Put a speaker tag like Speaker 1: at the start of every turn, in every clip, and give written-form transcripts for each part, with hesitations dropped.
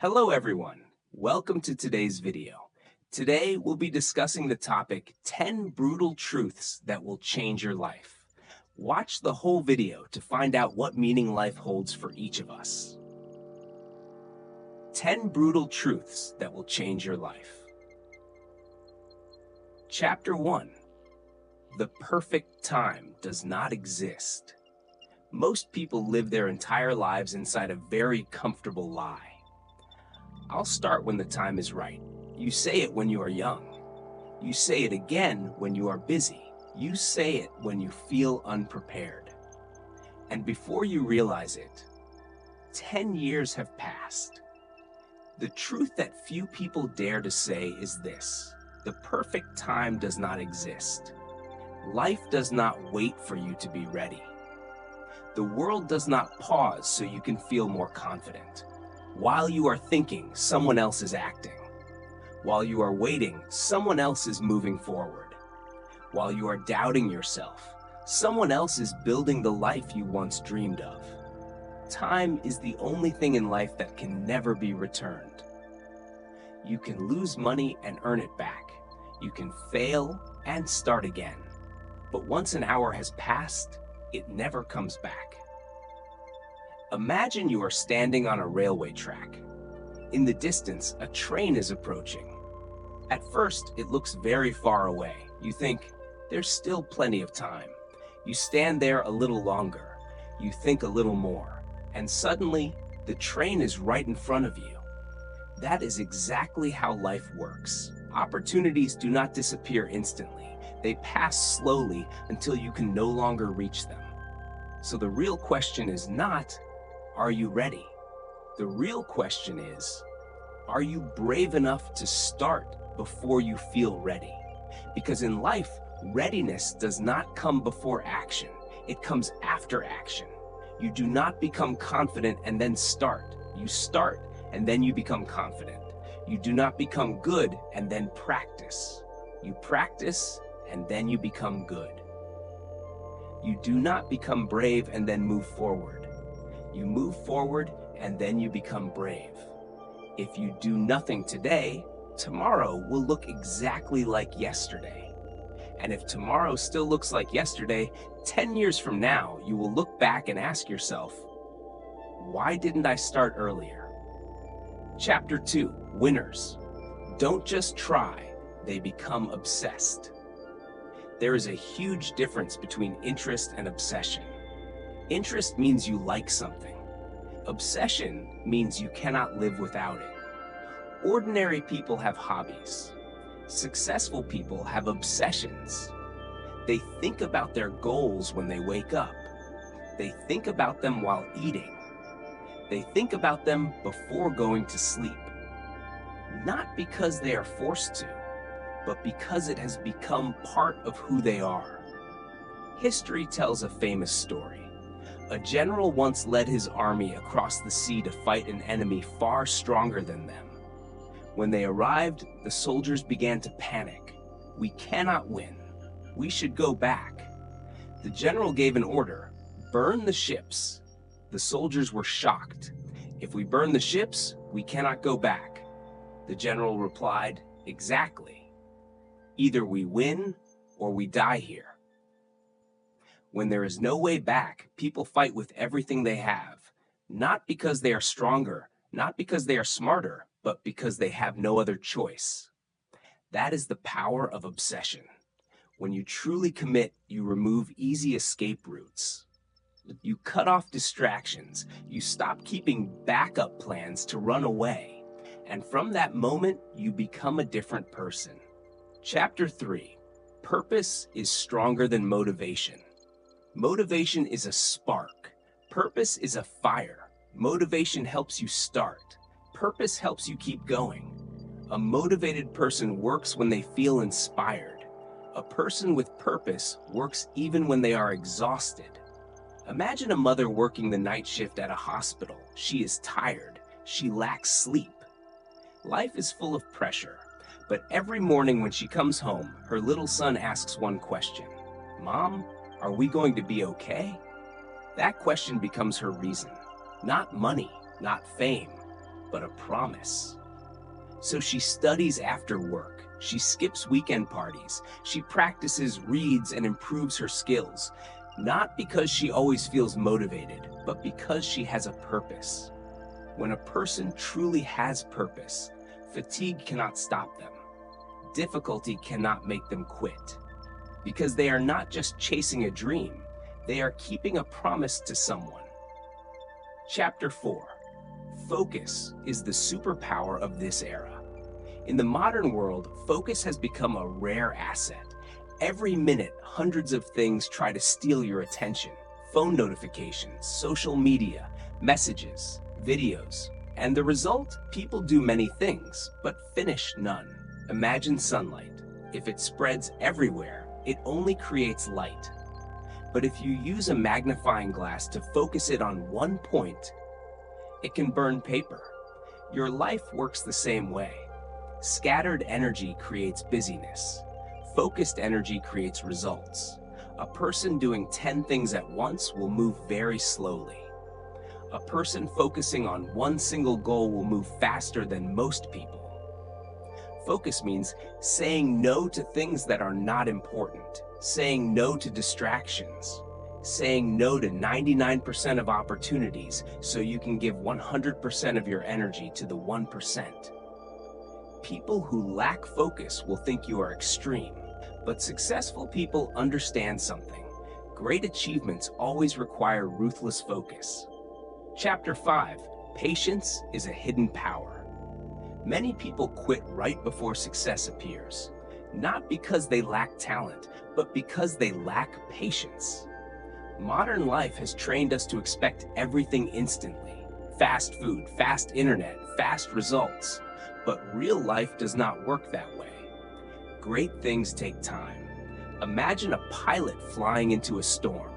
Speaker 1: Hello everyone, welcome to today's video. Today we'll be discussing the topic 10 brutal truths that will change your life. Watch the whole video to find out what meaning life holds for each of us. 10 brutal truths that will change your life. Chapter 1. The perfect time does not exist. Most people live their entire lives inside a very comfortable lie. I'll start when the time is right. You say it when you are young. You say it again when you are busy. You say it when you feel unprepared. And before you realize it, 10 years have passed. The truth that few people dare to say is this: the perfect time does not exist. Life does not wait for you to be ready. The world does not pause so you can feel more confident. While you are thinking, someone else is acting. While you are waiting, someone else is moving forward. While you are doubting yourself, someone else is building the life you once dreamed of. Time is the only thing in life that can never be returned. You can lose money and earn it back. You can fail and start again. But once an hour has passed, it never comes back. Imagine you are standing on a railway track. In the distance, a train is approaching. At first, it looks very far away. You think, there's still plenty of time. You stand there a little longer. You think a little more. And suddenly, the train is right in front of you. That is exactly how life works. Opportunities do not disappear instantly. They pass slowly until you can no longer reach them. So the real question is not, are you ready? The real question is, are you brave enough to start before you feel ready? Because in life, readiness does not come before action. It comes after action. You do not become confident and then start. You start and then you become confident. You do not become good and then practice. You practice and then you become good. You do not become brave and then move forward. You move forward and then you become brave. If you do nothing today, tomorrow will look exactly like yesterday. And if tomorrow still looks like yesterday, 10 years from now, you will look back and ask yourself, why didn't I start earlier? Chapter 2, Winners. Don't just try, they become obsessed. There is a huge difference between interest and obsession. Interest means you like something. Obsession means you cannot live without it. Ordinary people have hobbies. Successful people have obsessions. They think about their goals when they wake up. They think about them while eating. They think about them before going to sleep. Not because they are forced to, but because it has become part of who they are. History tells a famous story. A general once led his army across the sea to fight an enemy far stronger than them. When they arrived, the soldiers began to panic. We cannot win. We should go back. The general gave an order: burn the ships. The soldiers were shocked. If we burn the ships, we cannot go back. The general replied, exactly. Either we win or we die here. When there is no way back, people fight with everything they have, not because they are stronger, not because they are smarter, but because they have no other choice. That is the power of obsession. When you truly commit, you remove easy escape routes. You cut off distractions. You stop keeping backup plans to run away. And from that moment, you become a different person. Chapter 3. Purpose is stronger than motivation. Motivation is a spark. Purpose is a fire. Motivation helps you start. Purpose helps you keep going. A motivated person works when they feel inspired. A person with purpose works even when they are exhausted. Imagine a mother working the night shift at a hospital. She is tired. She lacks sleep. Life is full of pressure, but every morning when she comes home, her little son asks one question: Mom, are we going to be okay? That question becomes her reason. Not money, not fame. but a promise. So she studies after work. She skips weekend parties. She practices, reads, and improves her skills. Not because she always feels motivated, but because she has a purpose. When a person truly has purpose, fatigue cannot stop them. Difficulty cannot make them quit. Because they are not just chasing a dream, they are keeping a promise to someone. Chapter 4. Focus is the superpower of this era. In the modern world, focus has become a rare asset. Every minute, hundreds of things try to steal your attention. Phone notifications, social media, messages, videos. And the result? People do many things, but finish none. Imagine sunlight. If it spreads everywhere, it only creates light. But if you use a magnifying glass to focus it on one point, it can burn paper. Your life works the same way. Scattered energy creates busyness. Focused energy creates results. A person doing 10 things at once will move very slowly. A person focusing on one single goal will move faster than most people. Focus means saying no to things that are not important, saying no to distractions, saying no to 99% of opportunities so you can give 100% of your energy to the 1%. People who lack focus will think you are extreme, but successful people understand something. Great achievements always require ruthless focus. Chapter 5. Patience is a hidden power. Many people quit right before success appears, not because they lack talent, but because they lack patience. Modern life has trained us to expect everything instantly. Fast food, fast internet, fast results. But real life does not work that way. Great things take time. Imagine a pilot flying into a storm.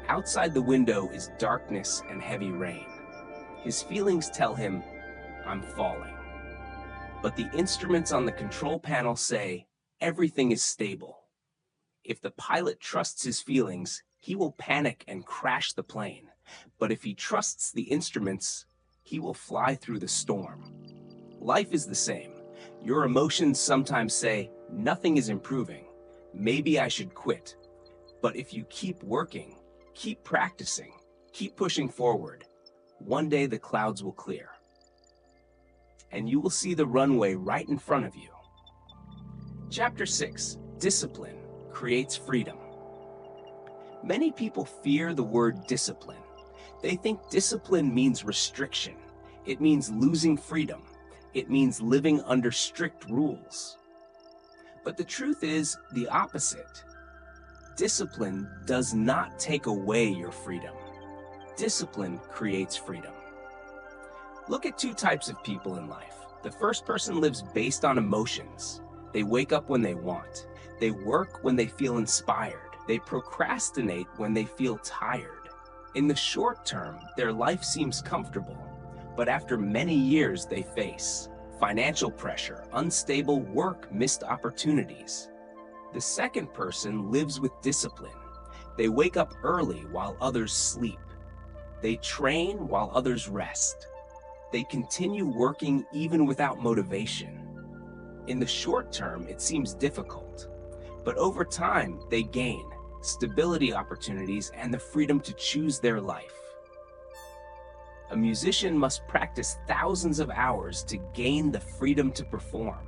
Speaker 1: Outside the window is darkness and heavy rain. His feelings tell him, "I'm falling." But the instruments on the control panel say, everything is stable. If the pilot trusts his feelings, he will panic and crash the plane. But if he trusts the instruments, he will fly through the storm. Life is the same. Your emotions sometimes say, nothing is improving. Maybe I should quit. But if you keep working, keep practicing, keep pushing forward, one day the clouds will clear. And you will see the runway right in front of you. Chapter 6. Discipline creates freedom. Many people fear the word discipline. They think discipline means restriction. It means losing freedom. It means living under strict rules. But the truth is the opposite. Discipline does not take away your freedom. Discipline creates freedom. Look at two types of people in life. The first person lives based on emotions. They wake up when they want. They work when they feel inspired. They procrastinate when they feel tired. In the short term, their life seems comfortable, but after many years they face financial pressure, unstable work, missed opportunities. The second person lives with discipline. They wake up early while others sleep. They train while others rest. They continue working even without motivation. In the short term, it seems difficult, but over time, they gain stability opportunities and the freedom to choose their life. A musician must practice thousands of hours to gain the freedom to perform.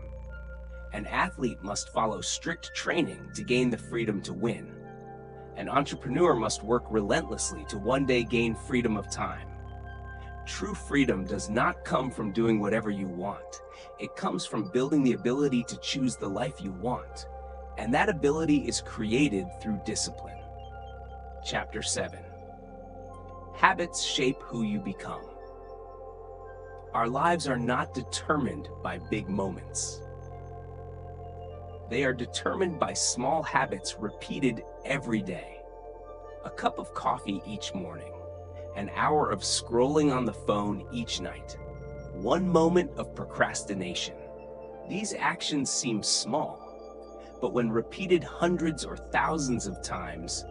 Speaker 1: An athlete must follow strict training to gain the freedom to win. An entrepreneur must work relentlessly to one day gain freedom of time. True freedom does not come from doing whatever you want. It comes from building the ability to choose the life you want. And that ability is created through discipline. Chapter 7. Habits shape who you become. Our lives are not determined by big moments. They are determined by small habits repeated every day. A cup of coffee each morning. An hour of scrolling on the phone each night. One moment of procrastination. These actions seem small, but when repeated hundreds or thousands of times,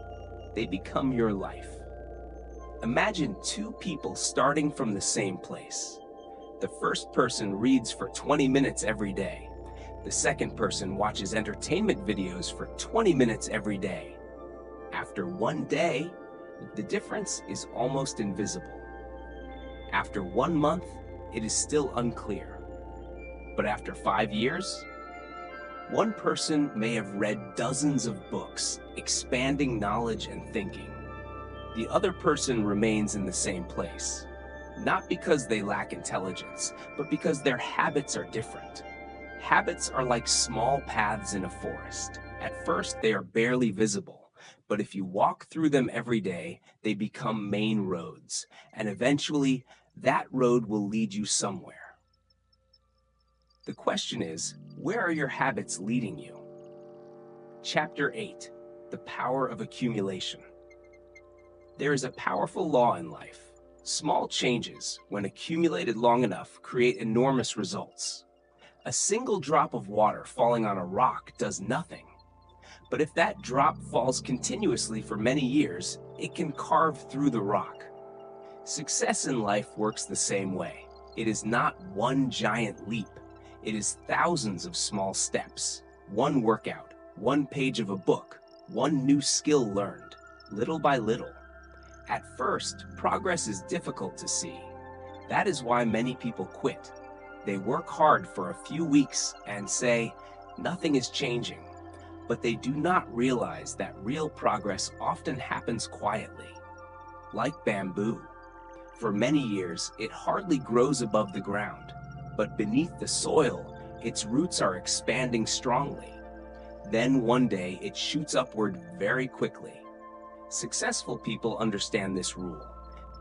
Speaker 1: they become your life. Imagine two people starting from the same place. The first person reads for 20 minutes every day. The second person watches entertainment videos for 20 minutes every day. After one day, the difference is almost invisible. After 1 month, it is still unclear. But after 5 years, one person may have read dozens of books, expanding knowledge and thinking. The other person remains in the same place, not because they lack intelligence, but because their habits are different. Habits are like small paths in a forest. At first, they are barely visible, but if you walk through them every day, they become main roads, and eventually, that road will lead you somewhere. The question is, where are your habits leading you? Chapter 8, The Power of Accumulation. There is a powerful law in life. Small changes, when accumulated long enough, create enormous results. A single drop of water falling on a rock does nothing. But if that drop falls continuously for many years, it can carve through the rock. Success in life works the same way. It is not one giant leap. It is thousands of small steps. One workout, one page of a book, one new skill learned, little by little. At first, progress is difficult to see. That is why many people quit. They work hard for a few weeks and say, nothing is changing. But they do not realize that real progress often happens quietly, like bamboo. For many years, it hardly grows above the ground, but beneath the soil, its roots are expanding strongly. Then one day, it shoots upward very quickly. Successful people understand this rule.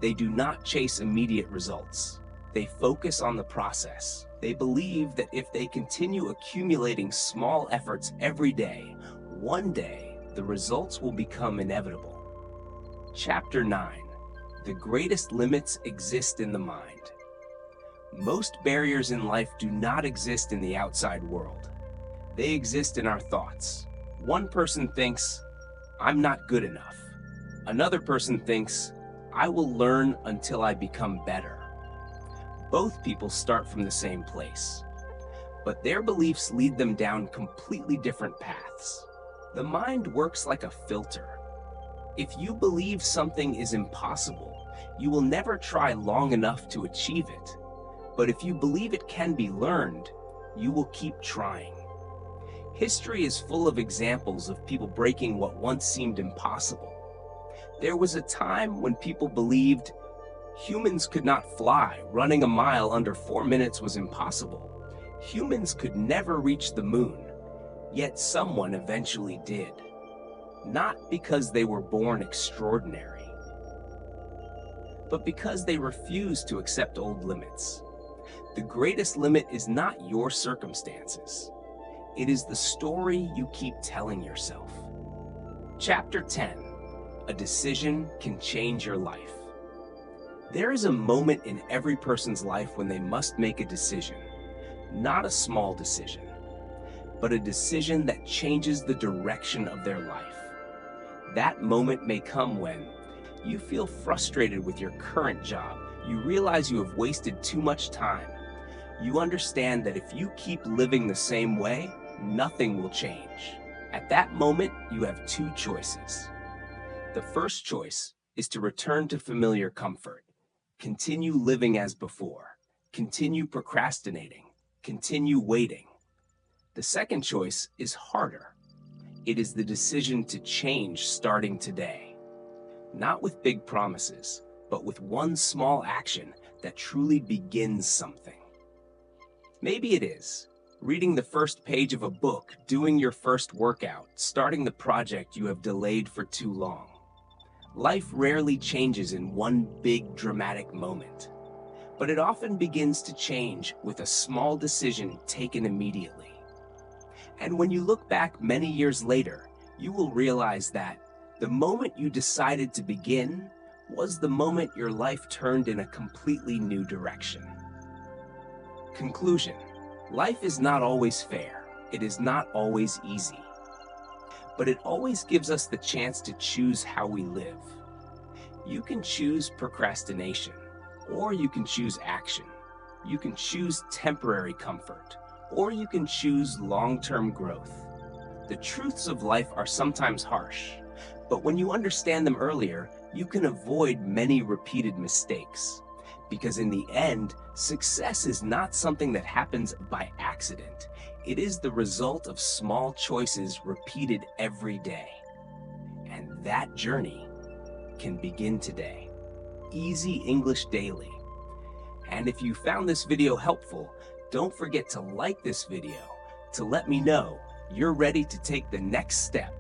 Speaker 1: They do not chase immediate results. They focus on the process. They believe that if they continue accumulating small efforts every day, one day, the results will become inevitable. Chapter 9. The greatest limits exist in the mind. Most barriers in life do not exist in the outside world. They exist in our thoughts. One person thinks, I'm not good enough. Another person thinks, I will learn until I become better. Both people start from the same place, but their beliefs lead them down completely different paths. The mind works like a filter. If you believe something is impossible, you will never try long enough to achieve it. But if you believe it can be learned, you will keep trying. History is full of examples of people breaking what once seemed impossible. There was a time when people believed humans could not fly. Running a mile under 4 minutes was impossible. Humans could never reach the moon, yet someone eventually did. Not because they were born extraordinary, but because they refused to accept old limits. The greatest limit is not your circumstances. It is the story you keep telling yourself. Chapter 10. A decision can change your life. There is a moment in every person's life when they must make a decision. Not a small decision, but a decision that changes the direction of their life. That moment may come when you feel frustrated with your current job. You realize you have wasted too much time. You understand that if you keep living the same way, nothing will change. At that moment, you have two choices. The first choice is to return to familiar comfort. Continue living as before. Continue procrastinating. Continue waiting. The second choice is harder. It is the decision to change starting today. Not with big promises, but with one small action that truly begins something. Maybe it is reading the first page of a book, doing your first workout, starting the project you have delayed for too long. Life rarely changes in one big dramatic moment, but it often begins to change with a small decision taken immediately. And when you look back many years later, you will realize that the moment you decided to begin was the moment your life turned in a completely new direction. Conclusion. Life is not always fair. It is not always easy. But it always gives us the chance to choose how we live. You can choose procrastination, or you can choose action. You can choose temporary comfort, or you can choose long-term growth. The truths of life are sometimes harsh, but when you understand them earlier, you can avoid many repeated mistakes. Because in the end, success is not something that happens by accident. It is the result of small choices repeated every day. And that journey can begin today. Easy English Daily. And if you found this video helpful, don't forget to like this video to let me know you're ready to take the next step.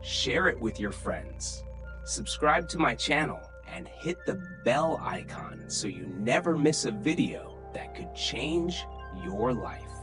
Speaker 1: Share it with your friends. Subscribe to my channel and hit the bell icon so you never miss a video that could change your life.